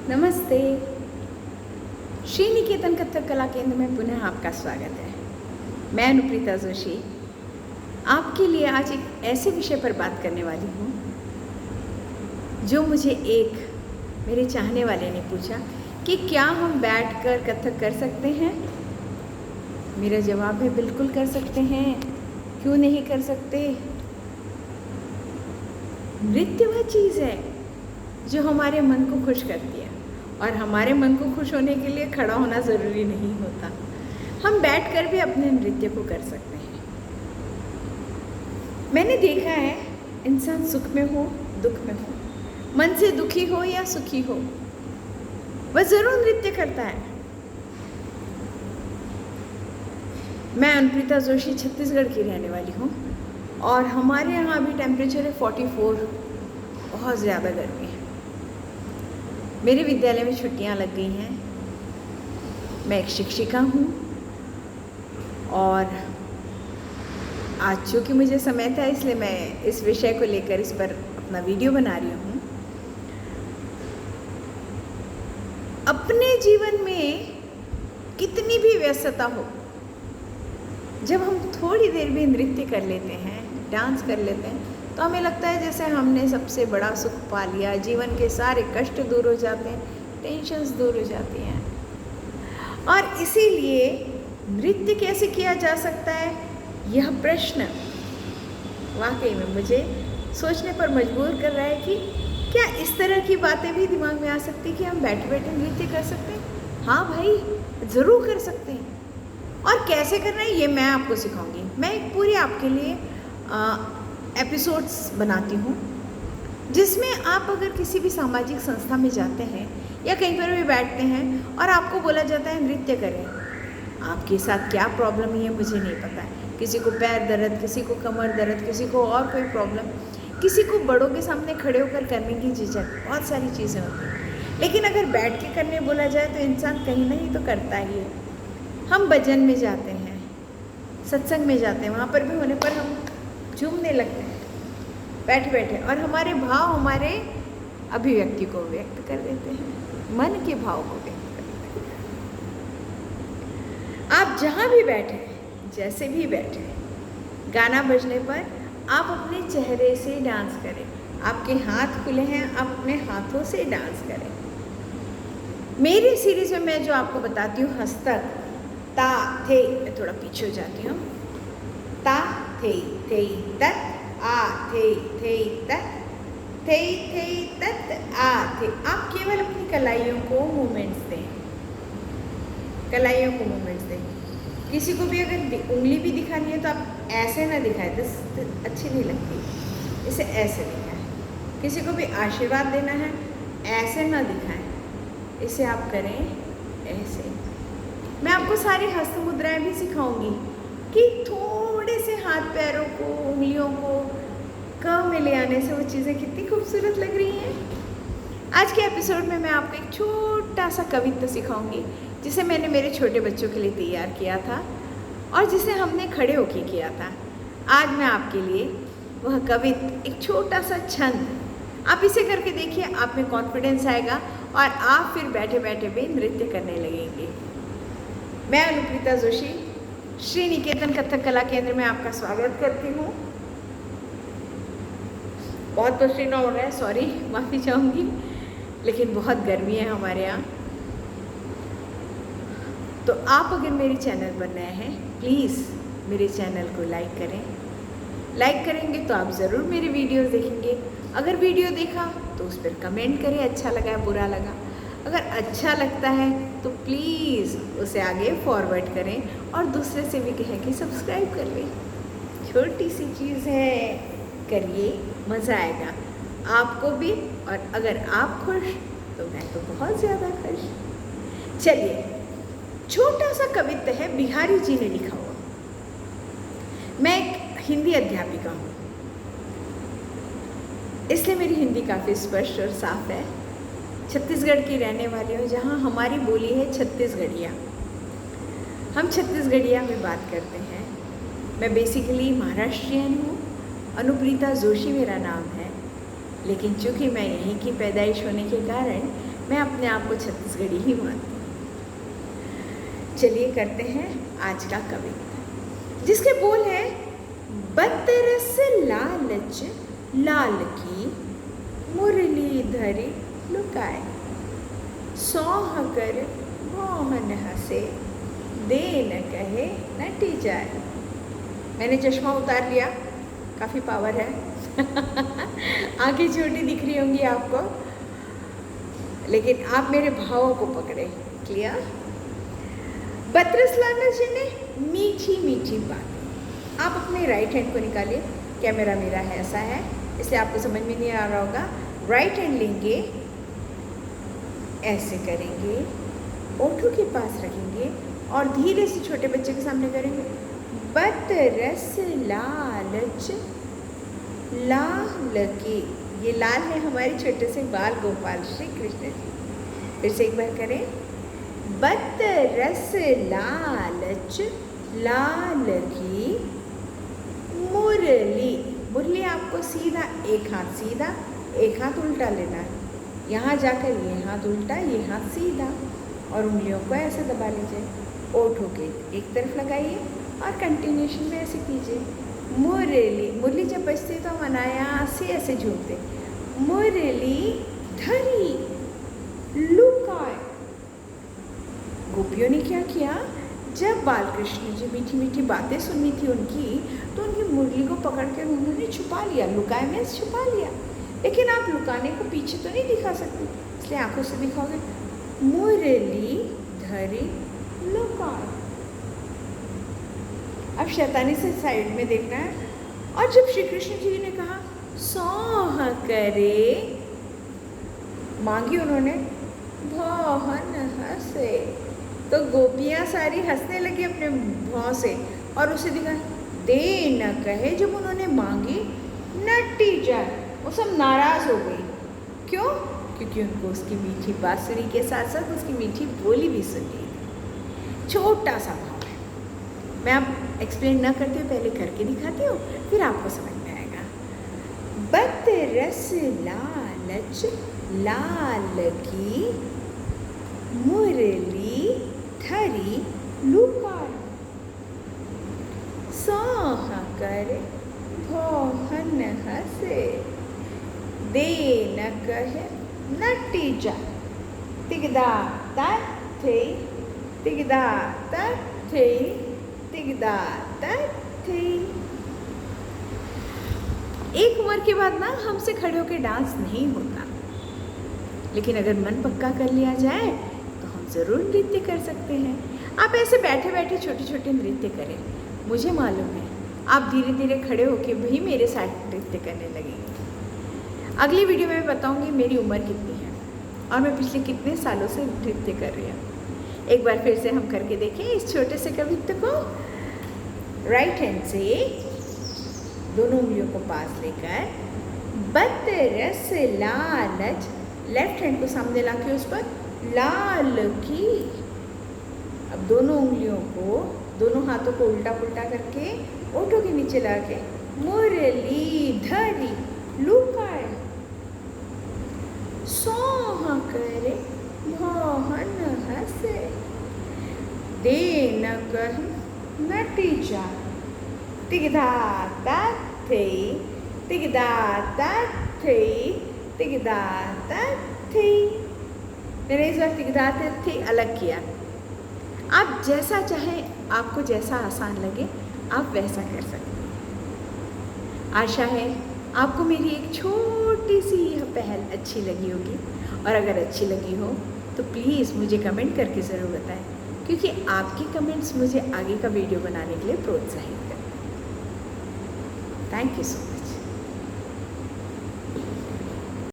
नमस्ते। श्री निकेतन कथक कला केंद्र में पुनः आपका स्वागत है। मैं अनुप्रीता जोशी आपके लिए आज एक ऐसे विषय पर बात करने वाली हूँ जो मुझे एक मेरे चाहने वाले ने पूछा कि क्या हम बैठकर कथक कर सकते हैं। मेरा जवाब है बिल्कुल कर सकते हैं। क्यों नहीं कर सकते। नृत्य वह चीज़ है जो हमारे मन को खुश करती है और हमारे मन को खुश होने के लिए खड़ा होना ज़रूरी नहीं होता। हम बैठकर भी अपने नृत्य को कर सकते हैं। मैंने देखा है इंसान सुख में हो दुख में हो, मन से दुखी हो या सुखी हो, वह ज़रूर नृत्य करता है। मैं अनुप्रीता जोशी छत्तीसगढ़ की रहने वाली हूँ और हमारे यहाँ अभी टेम्परेचर है 44, बहुत ज़्यादा गर्मी है। मेरे विद्यालय में छुट्टियां लग गई हैं। मैं एक शिक्षिका हूँ और आज चूँकि मुझे समय था इसलिए मैं इस विषय को लेकर इस पर अपना वीडियो बना रही हूँ। अपने जीवन में कितनी भी व्यस्तता हो, जब हम थोड़ी देर भी नृत्य कर लेते हैं, डांस कर लेते हैं, तो हमें लगता है जैसे हमने सबसे बड़ा सुख पा लिया। जीवन के सारे कष्ट दूर हो जाते हैं, टेंशन्स दूर हो जाती हैं। और इसीलिए नृत्य कैसे किया जा सकता है, यह प्रश्न वाकई में मुझे सोचने पर मजबूर कर रहा है कि क्या इस तरह की बातें भी दिमाग में आ सकती कि हम बैठे बैठे नृत्य कर सकते हैं। हाँ भाई, ज़रूर कर सकते हैं। और कैसे करना है ये मैं आपको सिखाऊंगी। मैं एक पूरी आपके लिए एपिसोड्स बनाती हूँ जिसमें आप अगर किसी भी सामाजिक संस्था में जाते हैं या कहीं पर भी बैठते हैं और आपको बोला जाता है नृत्य करें, आपके साथ क्या प्रॉब्लम है मुझे नहीं पता है। किसी को पैर दर्द, किसी को कमर दर्द, किसी को और कोई प्रॉब्लम, किसी को बड़ों के सामने खड़े होकर करने की झिझक, बहुत सारी चीज़ें होती हैं। लेकिन अगर बैठ के करने बोला जाए तो इंसान कहीं ना कहीं तो करता ही है। हम भजन में जाते हैं, सत्संग में जाते हैं, वहाँ पर भी होने पर हम झूमने लगते हैं बैठे बैठे और हमारे भाव हमारे अभिव्यक्ति को व्यक्त कर देते हैं, मन के भाव को व्यक्त कर देते हैं। आप जहाँ भी बैठे, जैसे भी बैठे, गाना बजने पर आप अपने चेहरे से डांस करें। आपके हाथ खुले हैं, आप अपने हाथों से डांस करें। मेरी सीरीज में मैं जो आपको बताती हूँ हस्तक, ता थे, मैं थोड़ा पीछे हो जाती हूँ। ता थे तत, आ थे तत, थे तत, आ थे। आप केवल अपनी कलाइयों को मूवमेंट्स दें, कलाइयों को मूवमेंट्स दें। किसी को भी अगर उंगली भी दिखानी है तो आप ऐसे ना दिखाएं, तो अच्छी नहीं लगती, इसे ऐसे दिखाएं। किसी को भी आशीर्वाद देना है, ऐसे ना दिखाएं, इसे आप करें ऐसे। मैं आपको सारी हस्त मुद्राएं भी सिखाऊंगी कि थोड़े से हाथ पैरों को, उंगलियों को कर्व में ले आने से वो चीज़ें कितनी खूबसूरत लग रही हैं। आज के एपिसोड में मैं आपको एक छोटा सा कवित्व सिखाऊंगी जिसे मैंने मेरे छोटे बच्चों के लिए तैयार किया था और जिसे हमने खड़े होके किया था। आज मैं आपके लिए वह कवित्व, एक छोटा सा छंद, आप इसे करके देखिए, आप में कॉन्फिडेंस आएगा और आप फिर बैठे बैठे भी नृत्य करने लगेंगे। मैं अनुप्रीता जोशी श्री निकेतन कथक कला केंद्र में आपका स्वागत करती हूँ। बहुत पसीना हो रहा है, सॉरी, माफ़ी चाहूँगी, लेकिन बहुत गर्मी है हमारे यहाँ। तो आप अगर मेरे चैनल पर नए हैं, प्लीज़ मेरे चैनल को लाइक करें। लाइक करेंगे तो आप ज़रूर मेरे वीडियोस देखेंगे। अगर वीडियो देखा तो उस पर कमेंट करें, अच्छा लगा बुरा लगा। अगर अच्छा लगता है तो प्लीज़ उसे आगे फॉरवर्ड करें और दूसरे से भी कहें कि सब्सक्राइब कर लें। छोटी सी चीज़ है, करिए, मज़ा आएगा आपको भी, और अगर आप खुश तो मैं तो बहुत ज़्यादा खुश। चलिए, छोटा सा कवित्व है, बिहारी जी ने लिखा हुआ। मैं एक हिंदी अध्यापिका हूँ, इसलिए मेरी हिंदी काफ़ी स्पष्ट और साफ है। छत्तीसगढ़ की रहने वाली हूँ, जहाँ हमारी बोली है छत्तीसगढ़िया। हम छत्तीसगढ़िया में बात करते हैं। मैं बेसिकली महाराष्ट्रियन हूँ, अनुप्रीता जोशी मेरा नाम है, लेकिन चूँकि मैं यहीं की पैदाइश होने के कारण मैं अपने आप को छत्तीसगढ़ी ही मानती हूँ। चलिए करते हैं आज का कविता, जिसके बोल है बदरस लालच लाल की मुरली धरी लुकाए, सौह कर मोहन हंसे दे न कहे नटी जाए। मैंने चश्मा उतार लिया, काफ़ी पावर है आंखें छोटी दिख रही होंगी आपको, लेकिन आप मेरे भावों को पकड़े। क्लियर? बदरस लालच ने मीठी मीठी बात। आप अपने राइट हैंड को निकालिए, कैमरा मेरा है ऐसा है इसलिए आपको समझ में नहीं आ रहा होगा। राइट हैंड लेंगे, ऐसे करेंगे, ओठों के पास रखेंगे और धीरे से छोटे बच्चे के सामने करेंगे बदरस लालच लाल की। ये लाल है हमारे छोटे से बाल गोपाल श्री कृष्ण जी। फिर से एक बार करें, बदरस लालच लाल की मुरली। मुरली आपको सीधा, एक हाथ सीधा एक हाथ उल्टा लेना है। यहाँ जाकर ये हाथ उल्टा, ये हाथ सीधा और उंगलियों को ऐसे दबा लीजिए। ओठों के एक तरफ लगाइए और कंटिन्यूशन में ऐसे कीजिए। मुरली, मुरली जब बजती तो हम अनायास से ऐसे झूमते। मुरली धरी लुकाए। गोपियों ने क्या किया, जब बालकृष्ण जी मीठी मीठी बातें सुननी थी उनकी, तो उनकी मुरली को पकड़ कर उन्होंने छुपा लिया। लुकाए में छुपा लिया, लेकिन आप लुकाने को पीछे तो नहीं दिखा सकते, इसलिए आंखों से दिखाओगे मुरली धरी लुकाए। अब शैतानी से साइड में देखना है। और जब श्री कृष्ण जी ने कहा सौह करे, मांगी उन्होंने, भौहन हंसे, तो गोपियां सारी हंसने लगी अपने भौं से और उसे दिखा दे न कहे। जब उन्होंने मांगी नटी जाए, वो सब नाराज हो गई। क्यों? क्योंकि उनको उसकी मीठी बांसुरी के साथ साथ उसकी मीठी बोली भी सुनी। छोटा सा भाव है, मैं अब एक्सप्लेन ना करते हुए पहले करके दिखाती हूँ, फिर आपको समझ में आएगा। बदरस लालच लाल की मुरली धरी लुकाए, सौह कर भौहन हंसे दे न कहे नटी जा। तिगदा थे तिगदा थे तिगदा थे। एक उम्र के बाद ना हमसे खड़े होकर डांस नहीं होता, लेकिन अगर मन पक्का कर लिया जाए तो हम ज़रूर नृत्य कर सकते हैं। आप ऐसे बैठे बैठे छोटे छोटे नृत्य करें, मुझे मालूम है आप धीरे धीरे खड़े होकर भी मेरे साथ नृत्य करने लगेंगे। अगली वीडियो में बताऊंगी मेरी उम्र कितनी है और मैं पिछले कितने सालों से नृत्य कर रही हूँ। एक बार फिर से हम करके देखें इस छोटे से कवित्व को। राइट हैंड से दोनों उंगलियों को पास लेकर बदरस लालच, लेफ्ट हैंड को सामने लाके उस पर लाल की। अब दोनों उंगलियों को, दोनों हाथों को उल्टा पुल्टा करके ओठों के नीचे ला के मुरली धरी लुकाए, सौह करे भौहन हंसे दे न कहे नटी जा। तिगदा थे तिगदा थे तिगदा थे। मैंने इस बार तिगदा थे अलग किया। आप जैसा चाहे, आपको जैसा आसान लगे आप वैसा कर सकते हैं। आशा है आपको मेरी एक छोटी सी यह पहल अच्छी लगी होगी, और अगर अच्छी लगी हो तो प्लीज़ मुझे कमेंट करके ज़रूर बताएं, क्योंकि आपके कमेंट्स मुझे आगे का वीडियो बनाने के लिए प्रोत्साहित करें। Thank you so much.